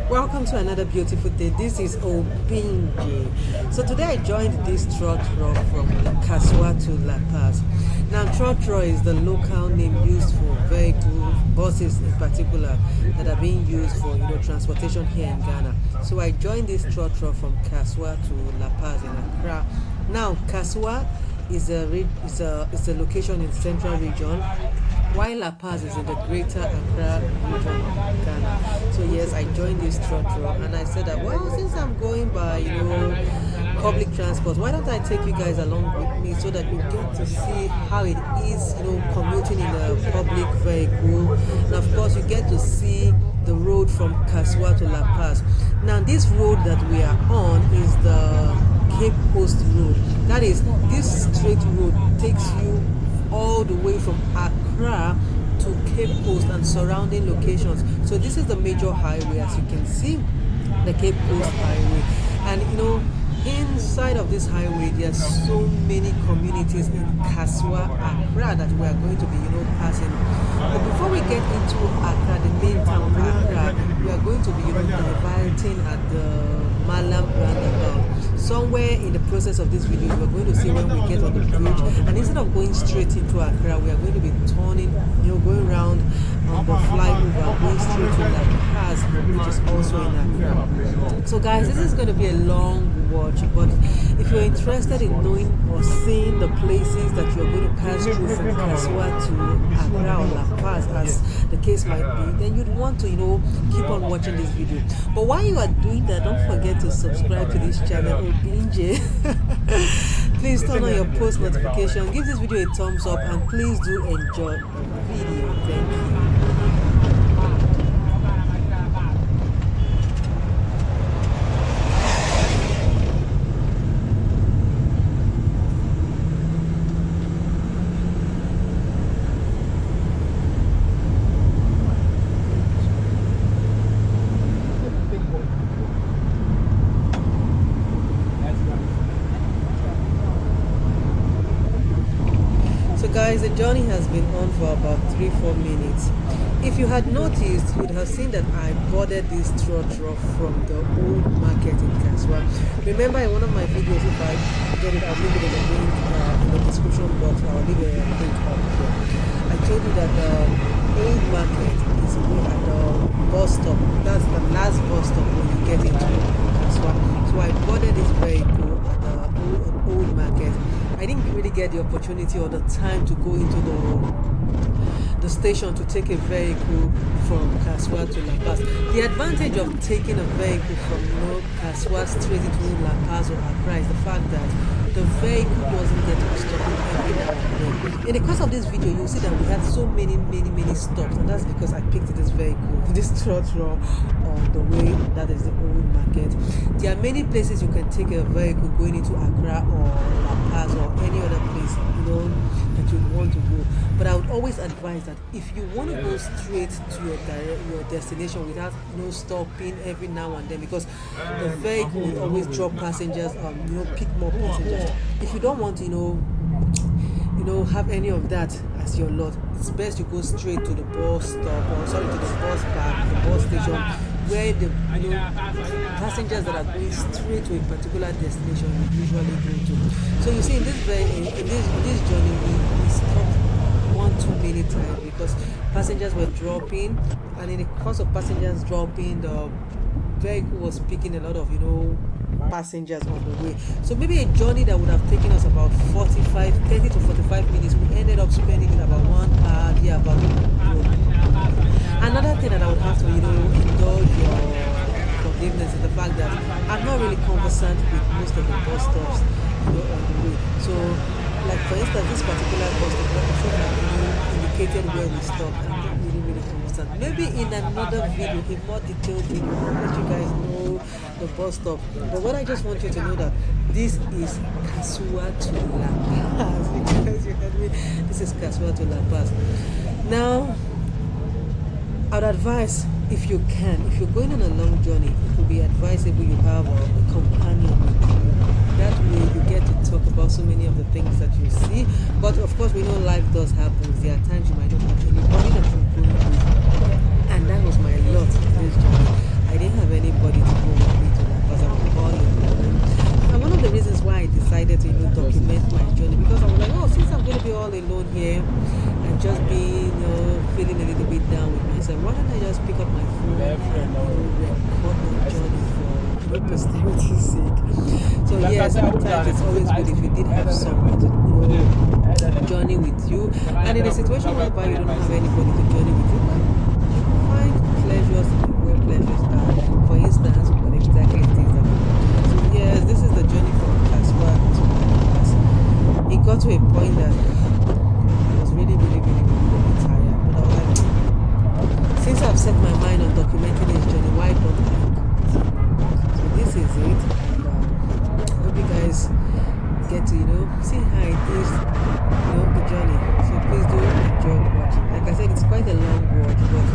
Welcome to another beautiful day. This is Obinje. So today I joined this trotro from Kasoa to Lapaz. Now trotro is the local name used for vehicles, buses in particular, that are being used for transportation here in Ghana. So I joined this trotro from Kasoa to Lapaz in Accra. Now Kasoa is a location in central region, while lapaz is in the Greater Accra region of Ghana. So yes, I joined this trotro and I said that, well, since I'm going by public transport, why don't I take you guys along with me so that you get to see how it is commuting in a public vehicle, and of course you get to see the road from Kasoa to Lapaz. Now this road that we are on is the Cape Coast Road. That is, this straight road takes you all the way from Accra to Cape Coast and surrounding locations. So this is the major highway, as you can see, the Cape Coast Highway. And inside of this highway, there are so many communities in Kasoa, Accra, that we are going to be passing. But before we get into Accra, the main town of Accra, we are going to be diverting at the Malam roundabout. Somewhere in the process of this video, you are going to see when we get on the bridge, and instead of going straight into Accra, we are going to be turning, going around on the flyover, going straight to Lapaz, which is also in Accra. So guys, this is going to be a long watch, but if you're interested in knowing or seeing the places that you're going to pass through from Kasoa to Accra or Lapaz, as the case might be, then you'd want to keep on watching this video. But while you are doing that, don't forget to subscribe to this channel, Obinje. Please turn on your post notification, give this video a thumbs up, and please do enjoy the video. Thank you. Guys, the journey has been on for about 3-4 minutes. If you had noticed, you would have seen that I boarded this trotro from the old market in Kasoa. Remember, in one of my videos, if I get it, I'll leave it in the link in the description box. I'll leave a link up here. I told you that the old market is at the bus stop. That's the last bus stop when you get into Kasoa. So I boarded this vehicle at the old market. I didn't really get the opportunity or the time to go into the station to take a vehicle from Kasoa to Lapaz. The advantage of taking a vehicle from Kasoa straight into Lapaz or Accra is the fact that the vehicle doesn't get to stop every now and then. In the course of this video, you'll see that we had so many stops, and that's because I picked this vehicle, this trotro, on the way that is the old market. There are many places you can take a vehicle going into Accra or Lapaz or any other place that you want to go, but I would always advise that if you want to go straight to your destination without stopping every now and then, because the vehicle will always drop passengers pick more passengers. If you don't want to have any of that as your lot, it's best you go straight to the bus stop, or to the bus park, the bus station, where the passengers that are going straight to a particular destination will usually go to. So you see, in this journey, we stopped 1-2 many times because passengers were dropping, and in the course of passengers dropping, the vehicle was picking a lot of passengers on the way. So maybe a journey that would have taken us about 30 to 45 minutes, we ended up spending in about 1 hour there about. Another thing that I would have to indulge your forgiveness is the fact that I'm not really conversant with most of the bus stops on the way. So like for instance, this particular bus stop, I'm sure that indicated where we stopped. I'm not really conversant. Maybe in another video, a more detailed video, I'll let you guys know the bus stop. But what I just want you to know that this is Kasoa to Lapaz. Because you heard me, this is Kasoa to Lapaz. Now, I'd advise, if you can, if you're going on a long journey, it would be advisable you have a companion with you. That way you get to talk about so many of the things that you see. But of course, we know life does happen. There are times you might not have anybody that you're going with. And that was my lot in this journey. I didn't have anybody to go with me to that because I was all alone. And one of the reasons why I decided to document my journey, because I was like, oh, since I'm going to be all alone here and just being, feeling a little bit down with myself, why don't I just pick up my phone and record my journey for posterity's sake? So yes, sometimes it's always good if you did have someone to journey with you, and in a situation whereby you don't have anybody to journey with you, you can find pleasures where pleasures are. For instance, what exactly it is that I'm doing. So yes, this is the journey from kasoa to lapaz. It got to a point that I was really tired, but I was like, since I've set my mind on documenting this journey, why don't I continue? So this is it, and I hope you guys get to see how it is, the journey. So please do enjoy watching. Like I said, it's quite a long watch, but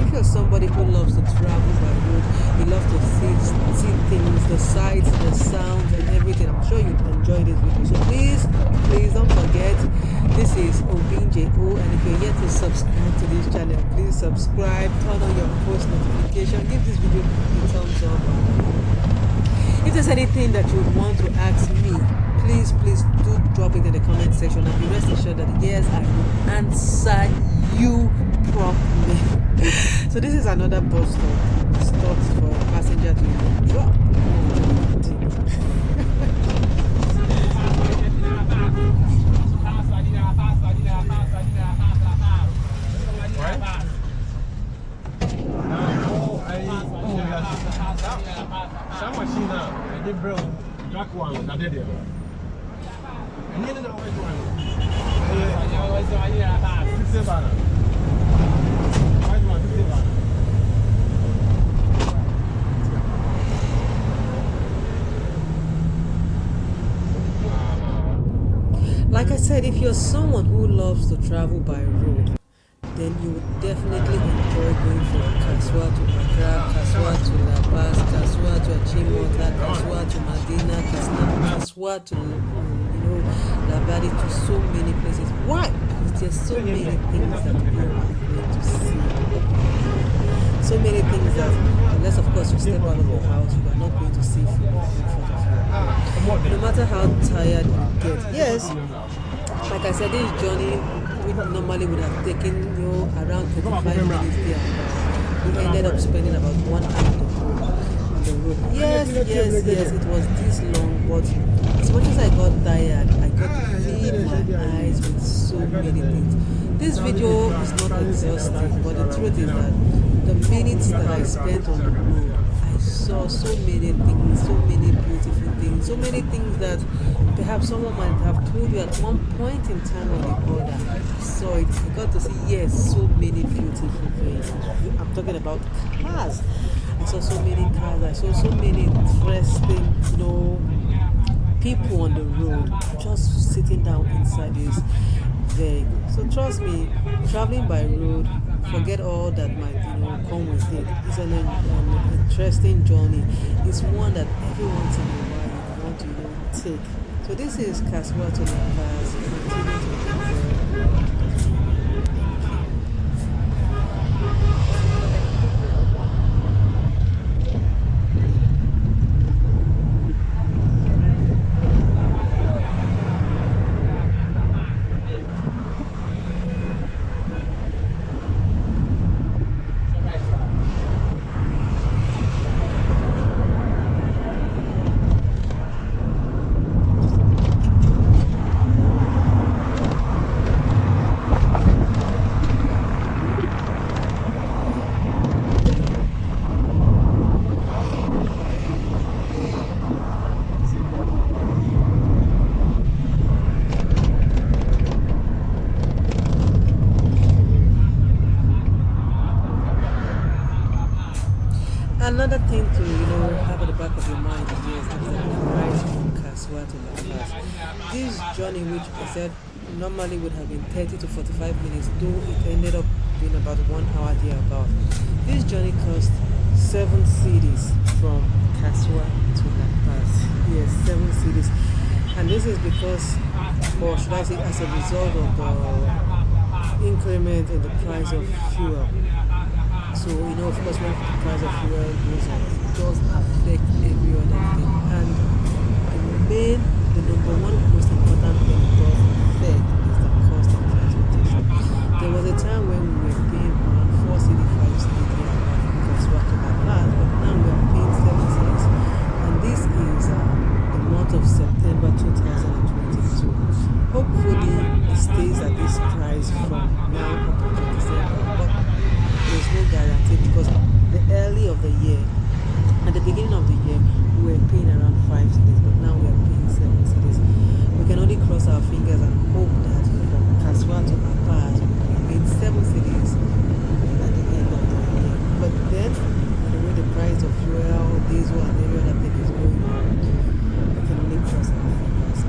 if you're somebody who loves to travel by road, you love to see things, the sights, the sounds, and everything, I'm sure you'd enjoy this video. So please don't forget, this is Obinjo, and if you're yet to subscribe to this channel, please subscribe, turn on your post notification, give this video a thumbs up. If there's anything that you would want to ask me, please do drop it in the comment section, and be rest assured that yes, I will answer you properly. So this is another bus stop. It stops for a passenger to drop. Like I said, if you're someone who loves to travel by road, then you would definitely enjoy going from kasoa to Accra, kasoa to lapaz, kasoa to Achimota, kasoa to Medina, kasoa to Labadi, to so many places. Why? Because there's so many things that you are going to see. So many things that, unless of course you step out of your house, you are not going to see in front of you. No matter how tired you get. Yes, like I said, this journey normally would have taken around 35 minutes there. We ended up spending about 1 hour on the road. Yes, it was this long, but as much as I got tired, I got to feed my eyes with so many things. This video is not exhaustive, but the truth is that the minutes that I spent on the road, I saw so many things, so many beautiful things, so many things that perhaps someone might have told you at one point in time or the other. I saw it. I got to see, yes, so many beautiful things. I'm talking about cars. I saw so many cars. I saw so many interesting, people on the road just sitting down inside this vehicle. So trust me, traveling by road, forget all that might come with it. It's an interesting journey. It's one that every once in a while you want to take. So this is kasoa to lapaz. Continue to enjoy. Another thing to have at the back of your mind is that the price from kasoa to lapaz. This journey, which I said normally would have been 30 to 45 minutes, though it ended up being about 1 hour thereabout. This journey cost 7 cities from Kasoa to lapaz. Yes, 7 cities. And this is because, or should I say, as a result of the increment in the price of fuel. So, of course, when the price of fuel goes up, it does affect every other thing. And the number one most important thing it does affect is the cost of transportation. There was a time when we were paying around 4 cedi, 5 cedi from Kaswa to Lapaz, but now we are paying 7 cedis. And this is the month of September 2022. Hopefully, it stays at this price from now up until December. But there's no guarantee because the early of the year, at the beginning of the year, we were paying around 5 cities, but now we are paying 7 cities. We can only cross our fingers and hope that from Kaswa to lapaz, we paid 7 cities at the end of the year. But then, the way the price of fuel, diesel, and every other thing is going on, we can only cross our fingers.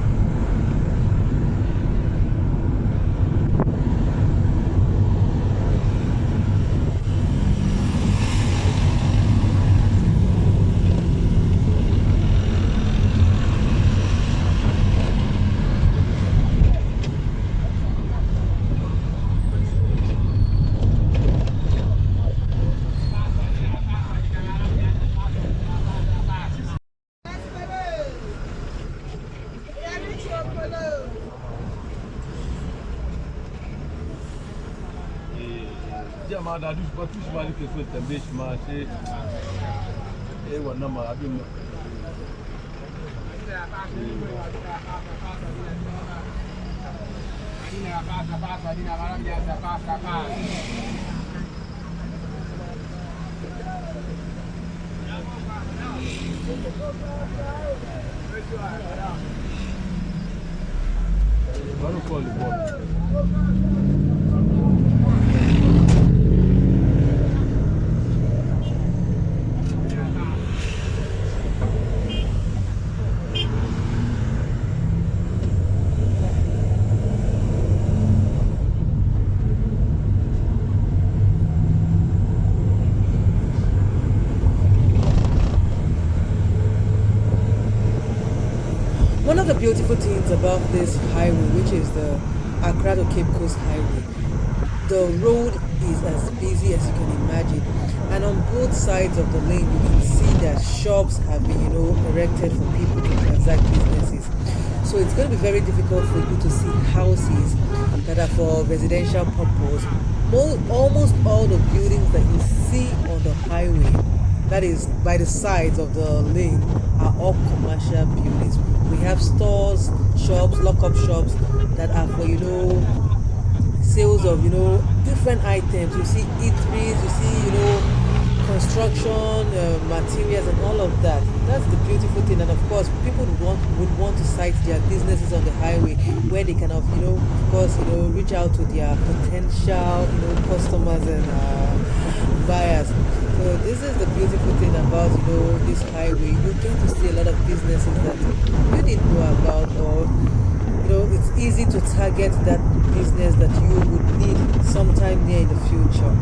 Da dus pas tous mal que soit também marché et wannan ma abin Vamos com o One of the beautiful things about this highway, which is the Accra to Cape Coast Highway, the road is as busy as you can imagine. And on both sides of the lane, you can see that shops have been, erected for people to transact businesses. So it's going to be very difficult for you to see houses that are for residential purpose. Almost all the buildings that you see on the highway, that is by the sides of the lane, are all commercial buildings. We have stores, shops, lock-up shops that are for, sales of, different items. You see eateries, you see, construction, materials and all of that. That's the beautiful thing. And of course, people would want to site their businesses on the highway where they can, of course, reach out to their potential, customers and buyers. So this is the beautiful thing about, this highway. You get to see a lot of businesses that you didn't know about, or, it's easy to target that business that you would need sometime near in the future.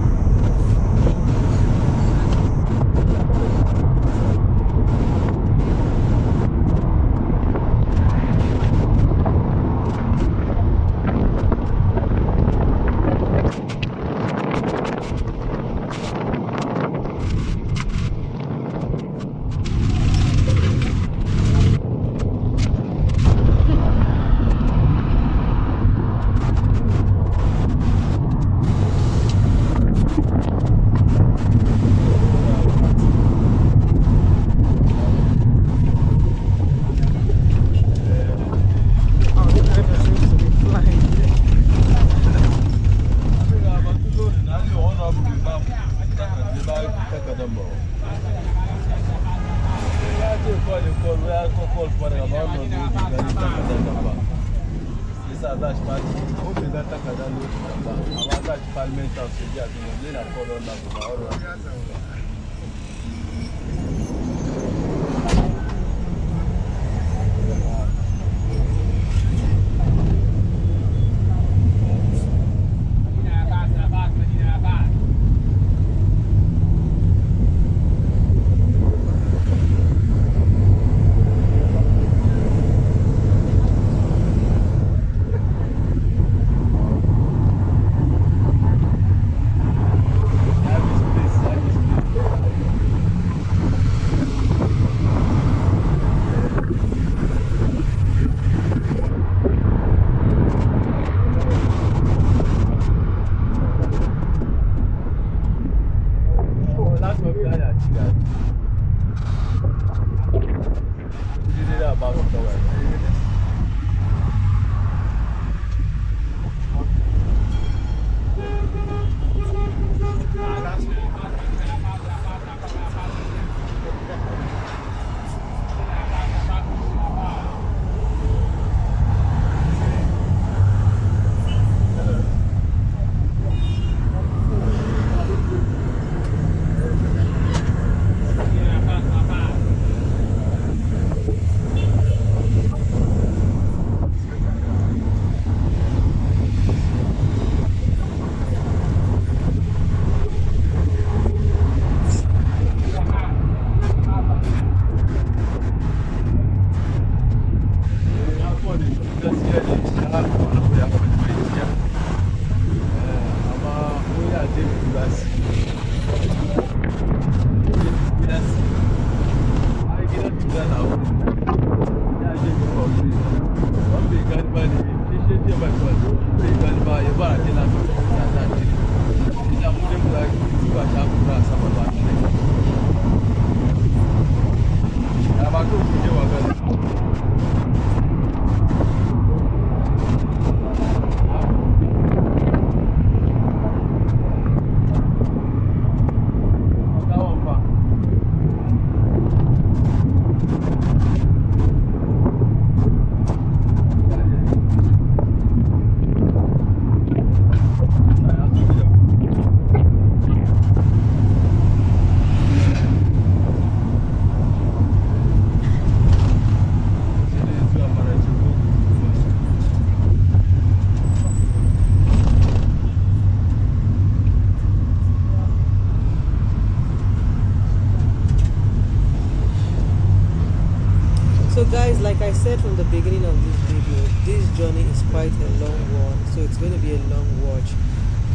I said from the beginning of this video, this journey is quite a long one, so it's going to be a long watch.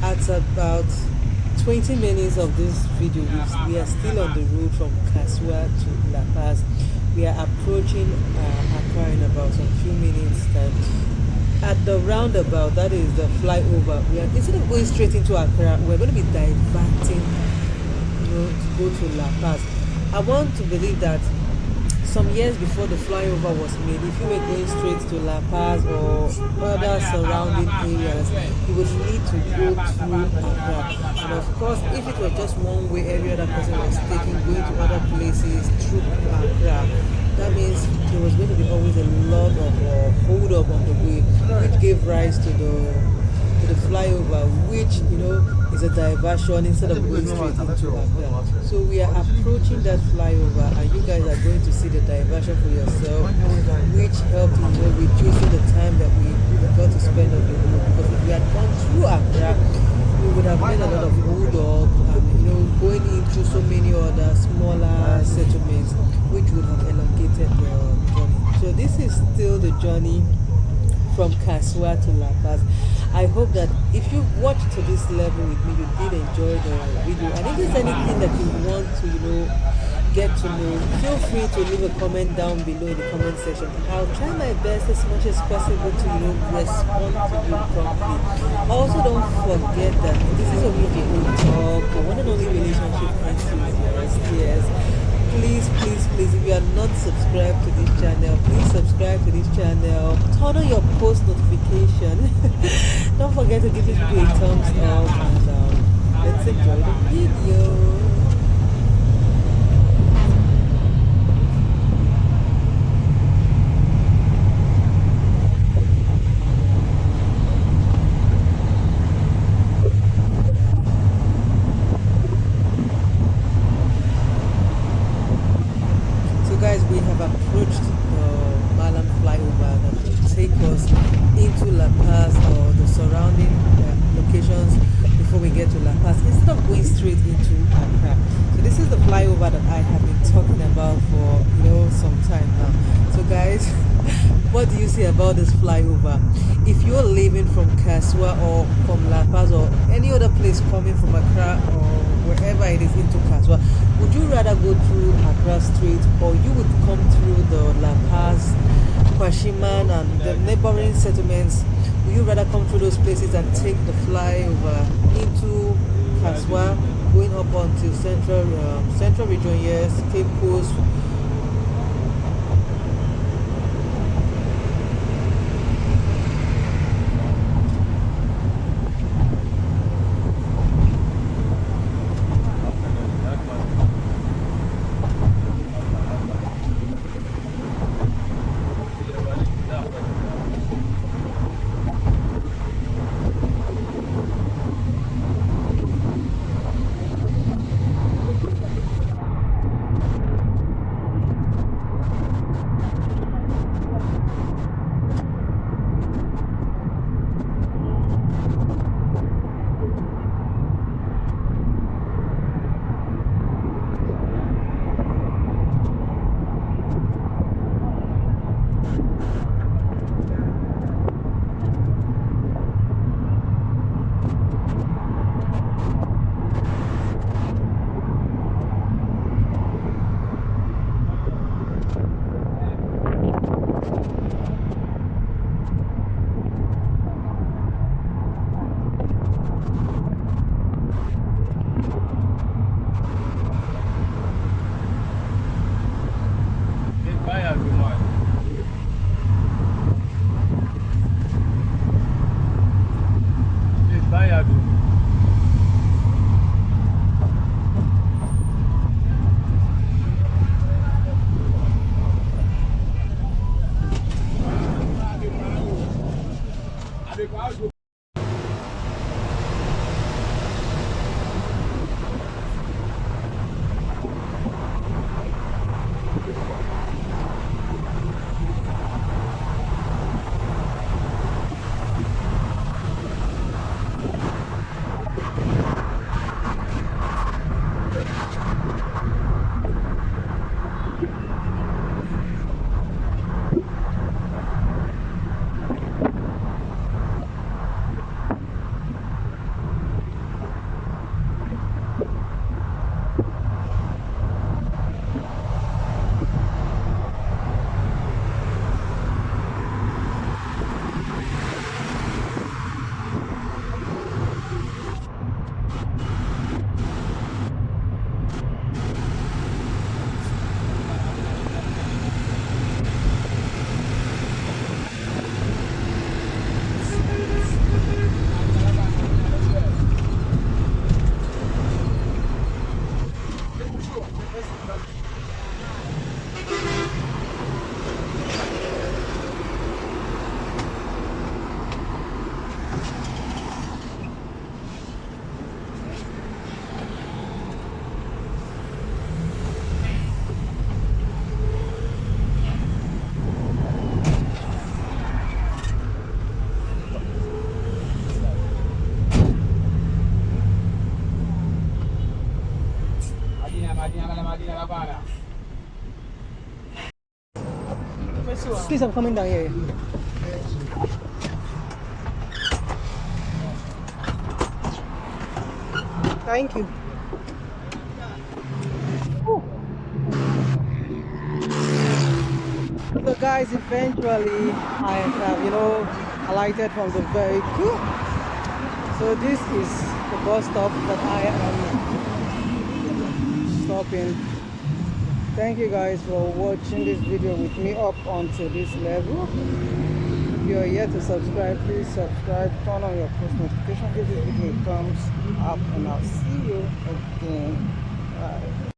At about 20 minutes of this video, we are still on the road from Kasoa to Lapaz. We are approaching Accra in about some few minutes time. At the roundabout, that is the flyover, we are, instead of going straight into Accra, we're going to be diverting, to go to Lapaz. I want to believe that some years before the flyover was made, if you were going straight to Lapaz or other surrounding areas, you would need to go through Accra. And of course, if it were just one way every other person was taking, going to other places through Accra, that means there was going to be always a lot of hold up on the way, which gave rise to the flyover, which is a diversion instead of going straight into Accra. So we are approaching that flyover, and you guys are going to see the diversion for yourself, which helped reducing the time that we got to spend on the road. Because if we had gone through Accra, we would have made a lot of hold up, and going into so many other smaller settlements, which would have elongated the journey. So this is still the journey from Kasoa to Lapaz. I hope that if you watched to this level with me, you did enjoy the video. And if there's anything that you want to, get to know, feel free to leave a comment down below in the comment section. I'll try my best as much as possible to, respond to you promptly. Also, don't forget that this is a video talk, one and only relationship enthusiast. Yes. Please, if you are not subscribed to this channel, please subscribe to this channel. Turn on your post notification. Don't forget to give this video a thumbs up, and let's enjoy the video. Guys, we have approached the Malam flyover that will take us into Lapaz or the surrounding locations before we get to Lapaz, instead of going straight into Accra. So this is the flyover that I have been talking about for some time now. So guys, what do you say about this flyover? If you're leaving from Kasoa or from Lapaz or any other place coming from Accra or wherever it is into Kasoa, would you rather go through Accra straight, or you would come through the Lapaz, Kwashiman and the neighboring settlements? Would you rather come through those places and take the flyover into Kasoa, going up onto central region, yes, Cape Coast? Please, I'm coming down here. Thank you. Whew. So guys, eventually I have, alighted from the vehicle. So this is the bus stop that I am stopping. Thank you guys for watching this video with me up onto this level. If you are yet to subscribe, please subscribe, turn on your post notification, give this video a thumbs up, and I'll see you again. Bye.